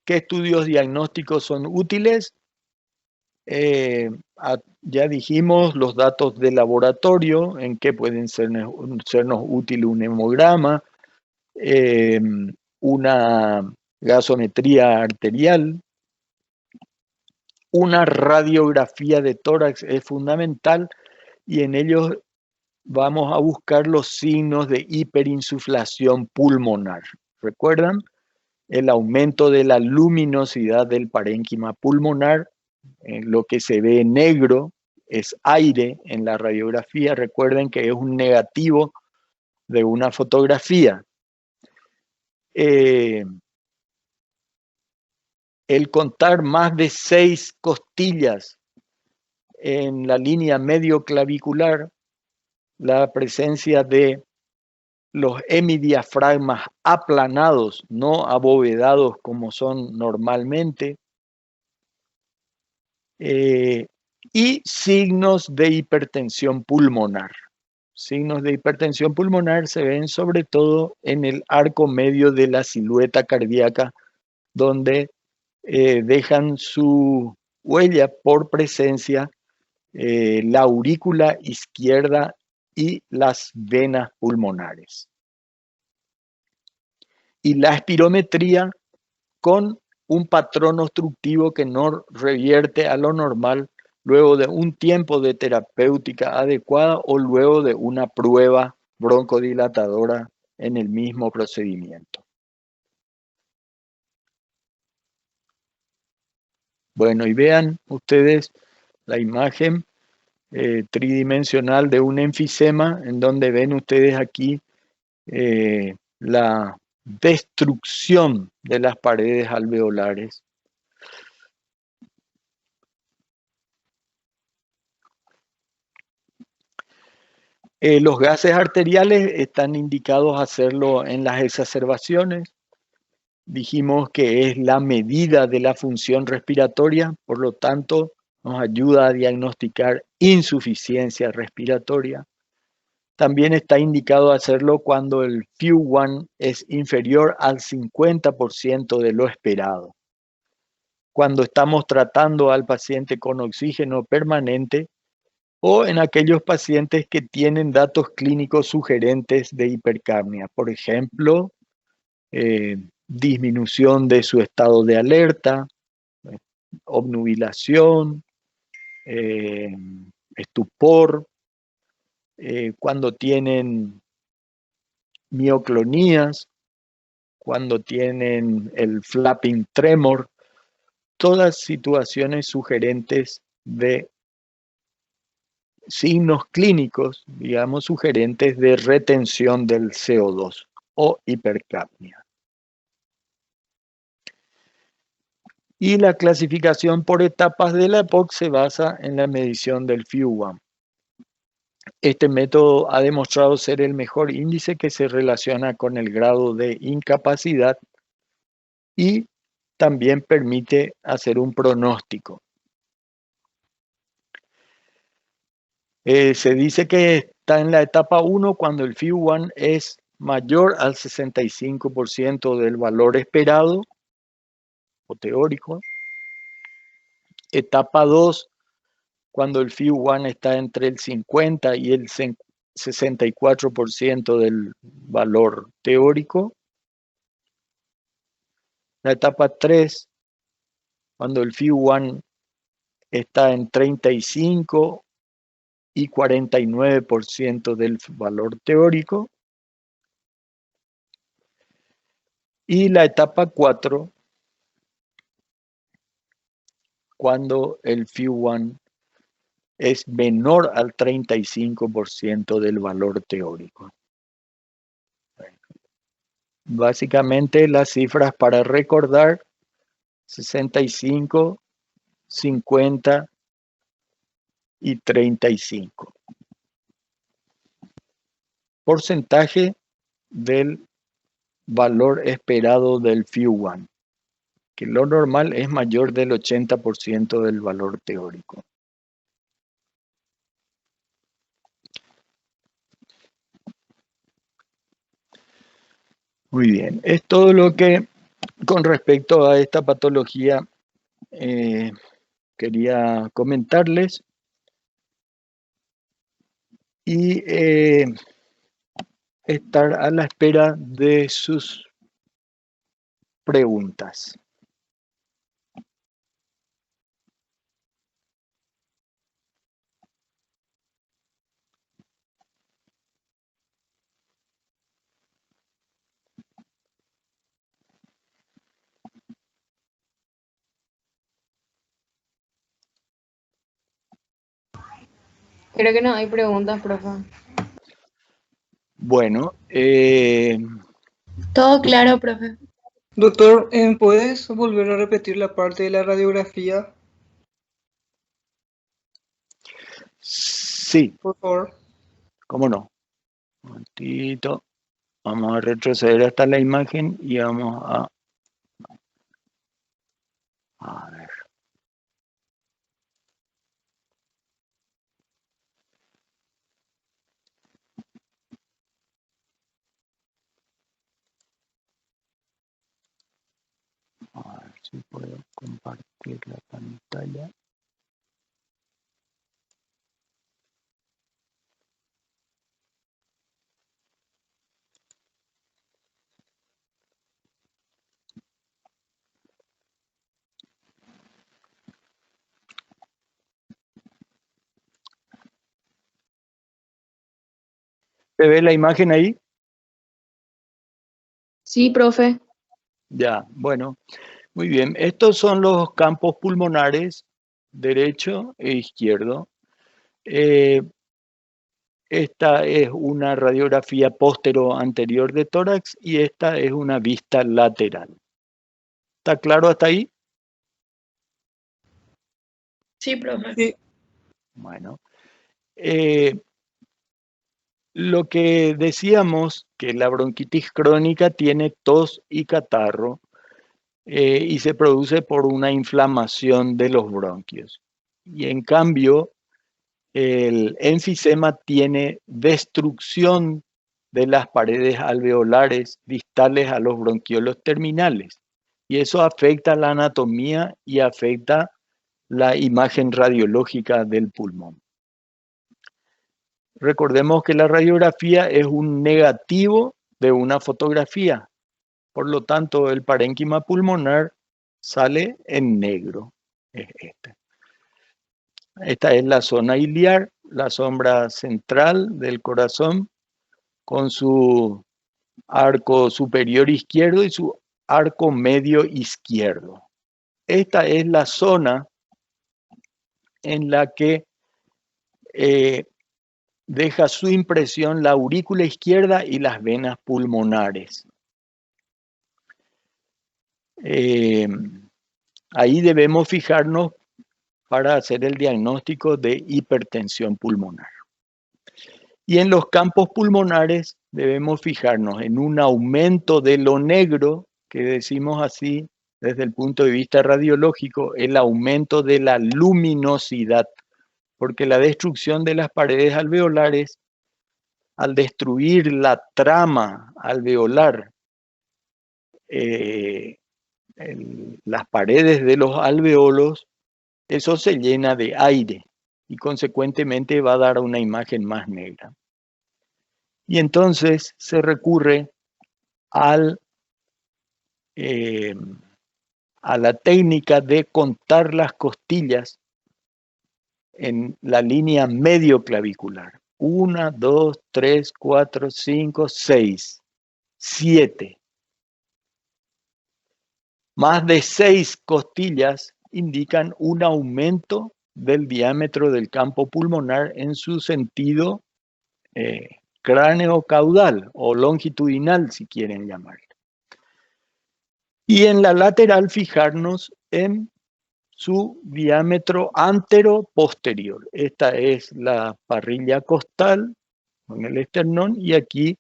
¿Qué estudios diagnósticos son útiles? Ya dijimos los datos de laboratorio, en qué pueden sernos útil un hemograma, una gasometría arterial, una radiografía de tórax es fundamental, y en ellos vamos a buscar los signos de hiperinsuflación pulmonar. ¿Recuerdan? El aumento de la luminosidad del parénquima pulmonar, lo que se ve negro es aire en la radiografía. Recuerden que es un negativo de una fotografía. El contar más de 6 costillas en la línea medio clavicular, la presencia de los hemidiafragmas aplanados, no abovedados como son normalmente, y signos de hipertensión pulmonar. Signos de hipertensión pulmonar se ven sobre todo en el arco medio de la silueta cardíaca, donde dejan su huella por presencia la aurícula izquierda y las venas pulmonares. Y la espirometría con un patrón obstructivo que no revierte a lo normal luego de un tiempo de terapéutica adecuada o luego de una prueba broncodilatadora en el mismo procedimiento. Bueno, y vean ustedes la imagen tridimensional de un enfisema, en donde ven ustedes aquí la destrucción de las paredes alveolares. Los gases arteriales están indicados a hacerlo en las exacerbaciones. Dijimos que es la medida de la función respiratoria, por lo tanto, nos ayuda a diagnosticar insuficiencia respiratoria. También está indicado hacerlo cuando el FIU-1 es inferior al 50% de lo esperado. Cuando estamos tratando al paciente con oxígeno permanente o en aquellos pacientes que tienen datos clínicos sugerentes de hipercapnia, por ejemplo, disminución de su estado de alerta, obnubilación, estupor, cuando tienen mioclonías, cuando tienen el flapping tremor, todas situaciones sugerentes de signos clínicos, digamos, sugerentes de retención del CO2 o hipercapnia. Y la clasificación por etapas de la EPOC se basa en la medición del FIU-1. Este método ha demostrado ser el mejor índice que se relaciona con el grado de incapacidad y también permite hacer un pronóstico. Se dice que está en la etapa 1 cuando el FIU-1 es mayor al 65% del valor esperado o teórico. Etapa 2 cuando el FIU-1 está entre el 50 y el 64% del valor teórico. La etapa 3 cuando el FIU-1 está en 35 y 49% del valor teórico. Y la etapa 4, cuando el FIU-1 es menor al 35% del valor teórico. Básicamente las cifras para recordar: 65, 50 y 35. Porcentaje del valor esperado del FIU-1, que lo normal es mayor del 80% del valor teórico. Muy bien, es todo lo que con respecto a esta patología quería comentarles. Y estar a la espera de sus preguntas. Creo que no hay preguntas, profe. Bueno, Todo claro, profe. Doctor, ¿puedes volver a repetir la parte de la radiografía, sí, por favor? cómo no. Un momentito. Vamos a retroceder hasta la imagen y vamos a ver. A ver si puedo compartir la pantalla. ¿Se ve la imagen ahí? Sí, profe. Ya, bueno, muy bien. Estos son los campos pulmonares, derecho e izquierdo. Esta es una radiografía póstero-anterior de tórax y esta es una vista lateral. ¿Está claro hasta ahí? Sí, profe. Sí. Bueno, lo que decíamos, que la bronquitis crónica tiene tos y catarro y se produce por una inflamación de los bronquios. Y en cambio, el enfisema tiene destrucción de las paredes alveolares distales a los bronquiolos terminales. Y eso afecta la anatomía y afecta la imagen radiológica del pulmón. Recordemos que la radiografía es un negativo de una fotografía. Por lo tanto, el parénquima pulmonar sale en negro. Es este. Esta es la zona iliar, la sombra central del corazón, con su arco superior izquierdo y su arco medio izquierdo. Esta es la zona en la que deja su impresión la aurícula izquierda y las venas pulmonares. Ahí debemos fijarnos para hacer el diagnóstico de hipertensión pulmonar. Y en los campos pulmonares debemos fijarnos en un aumento de lo negro, que decimos así desde el punto de vista radiológico, el aumento de la luminosidad, porque la destrucción de las paredes alveolares, al destruir la trama alveolar, las paredes de los alveolos, eso se llena de aire y consecuentemente va a dar una imagen más negra. Y entonces se recurre a la técnica de contar las costillas en la línea medio clavicular. 1, 2, 3, 4, 5, 6, 7. Más de 6 costillas indican un aumento del diámetro del campo pulmonar en su sentido cráneo-caudal o longitudinal, si quieren llamarlo. Y en la lateral fijarnos en su diámetro antero-posterior. Esta es la parrilla costal con el esternón y aquí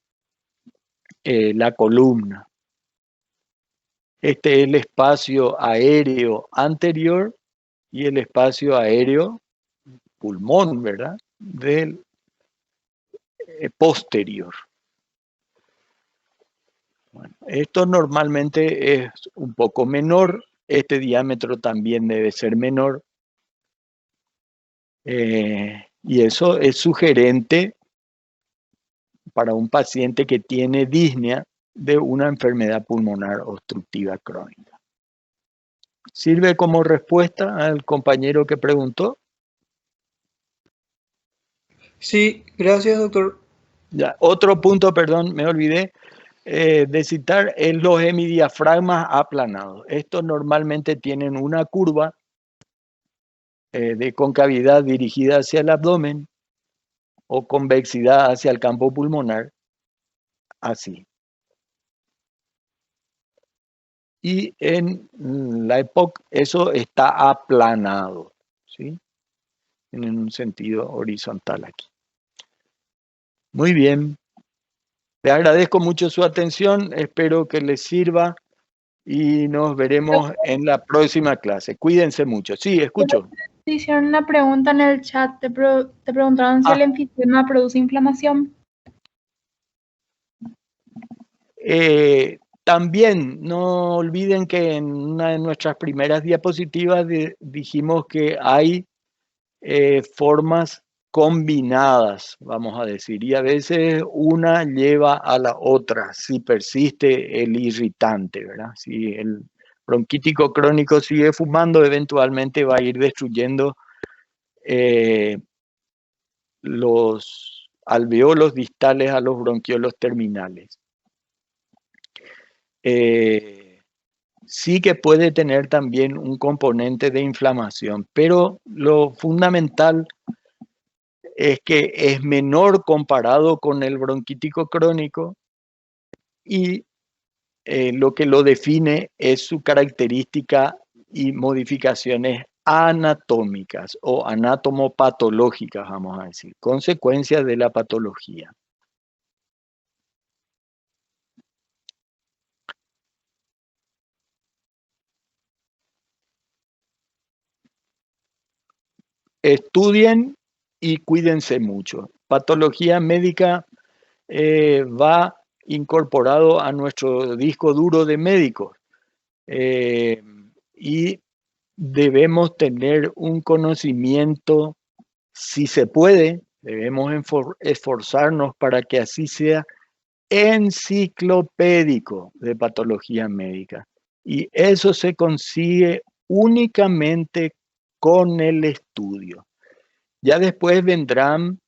la columna. Este es el espacio aéreo anterior y el espacio aéreo pulmón, ¿verdad? Del posterior. Bueno, esto normalmente es un poco menor. Este diámetro también debe ser menor. Y eso es sugerente para un paciente que tiene disnea de una enfermedad pulmonar obstructiva crónica. ¿Sirve como respuesta al compañero que preguntó? Sí, gracias, doctor. Ya, otro punto, perdón, me olvidé de citar, es los hemidiafragmas aplanados. Estos normalmente tienen una curva de concavidad dirigida hacia el abdomen o convexidad hacia el campo pulmonar, así. Y en la EPOC eso está aplanado, ¿sí? En un sentido horizontal aquí. Muy bien. Le agradezco mucho su atención, espero que les sirva y nos veremos en la próxima clase. Cuídense mucho. Sí, escucho. Te hicieron una pregunta en el chat, te preguntaron si el enfisema produce inflamación. También no olviden que en una de nuestras primeras diapositivas dijimos que hay formas combinadas, vamos a decir, y a veces una lleva a la otra si persiste el irritante, ¿verdad? Si el bronquítico crónico sigue fumando, eventualmente va a ir destruyendo los alveolos distales a los bronquiolos terminales. Sí que puede tener también un componente de inflamación, pero lo fundamental es que es menor comparado con el bronquítico crónico y lo que lo define es su característica y modificaciones anatómicas o anatomopatológicas, vamos a decir, consecuencias de la patología. estudien y cuídense mucho. Patología médica va incorporado a nuestro disco duro de médicos y debemos tener un conocimiento, si se puede, debemos esforzarnos para que así sea, enciclopédico de patología médica. Y eso se consigue únicamente con el estudio. Ya después vendrán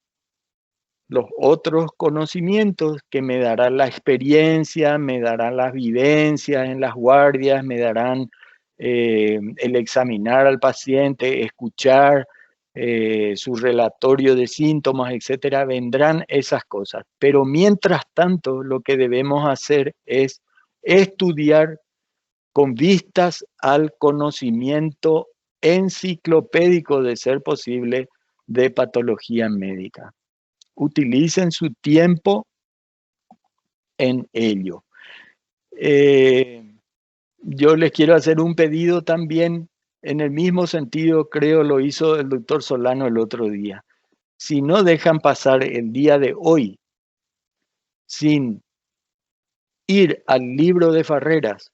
los otros conocimientos que me dará la experiencia, me darán las vivencias en las guardias, me darán el examinar al paciente, escuchar su relatorio de síntomas, etcétera, vendrán esas cosas. Pero mientras tanto, lo que debemos hacer es estudiar con vistas al conocimiento enciclopédico, de ser posible, de patología médica. Utilicen su tiempo en ello. Yo les quiero hacer un pedido también, en el mismo sentido, creo lo hizo el doctor Solano el otro día. Si no dejan pasar el día de hoy sin ir al libro de Farreras,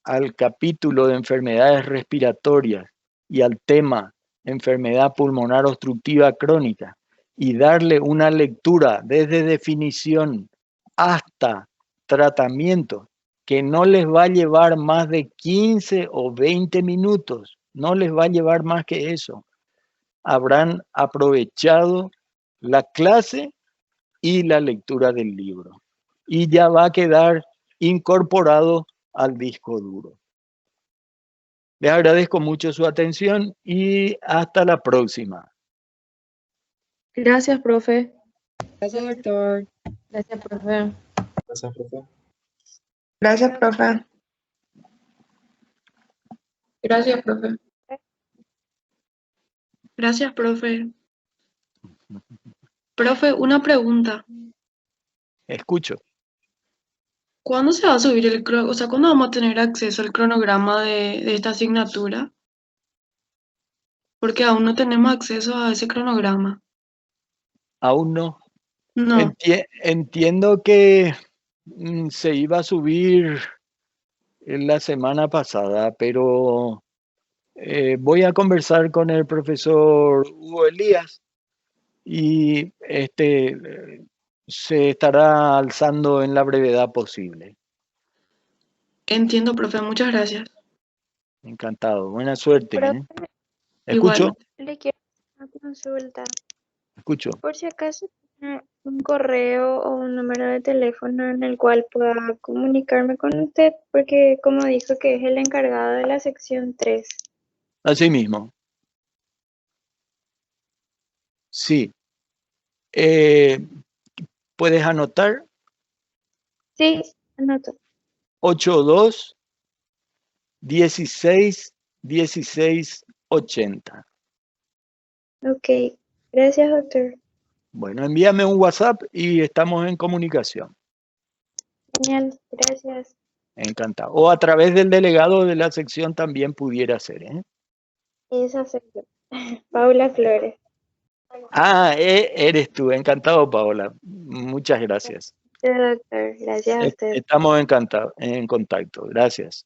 al capítulo de enfermedades respiratorias y al tema enfermedad pulmonar obstructiva crónica, y darle una lectura desde definición hasta tratamiento, que no les va a llevar más de 15 o 20 minutos, no les va a llevar más que eso. Habrán aprovechado la clase y la lectura del libro. Y ya va a quedar incorporado al disco duro. Les agradezco mucho su atención y hasta la próxima. Gracias, profe. Gracias, doctor. Gracias, profe. Gracias, profe. Gracias, profe. Gracias, profe. Gracias, profe. Profe, una pregunta. Escucho. ¿Cuándo se va a subir el cronograma? O sea, ¿cuándo vamos a tener acceso al cronograma de esta asignatura? Porque aún no tenemos acceso a ese cronograma. Aún no. No. Entiendo que se iba a subir la semana pasada, pero voy a conversar con el profesor Hugo Elías y se estará alzando en la brevedad posible. Entiendo, profe. Muchas gracias. Encantado. Buena suerte. Profe, Escucho, Igual. le quiero hacer una consulta. escucho. Por si acaso tiene un correo o un número de teléfono en el cual pueda comunicarme con usted, porque como dijo que es el encargado de la sección 3. Así mismo. Sí. ¿Puedes anotar? Sí, anoto. 82 16 16 80. Ok, gracias, doctor. Bueno, envíame un WhatsApp y estamos en comunicación. Genial, gracias. Encantado. O a través del delegado de la sección también pudiera ser, ¿eh? Esa soy yo. Paula Flores. Ah, eres tú. Encantado, Paola. Muchas gracias. Sí, doctor, gracias a usted. Estamos en contacto. Gracias.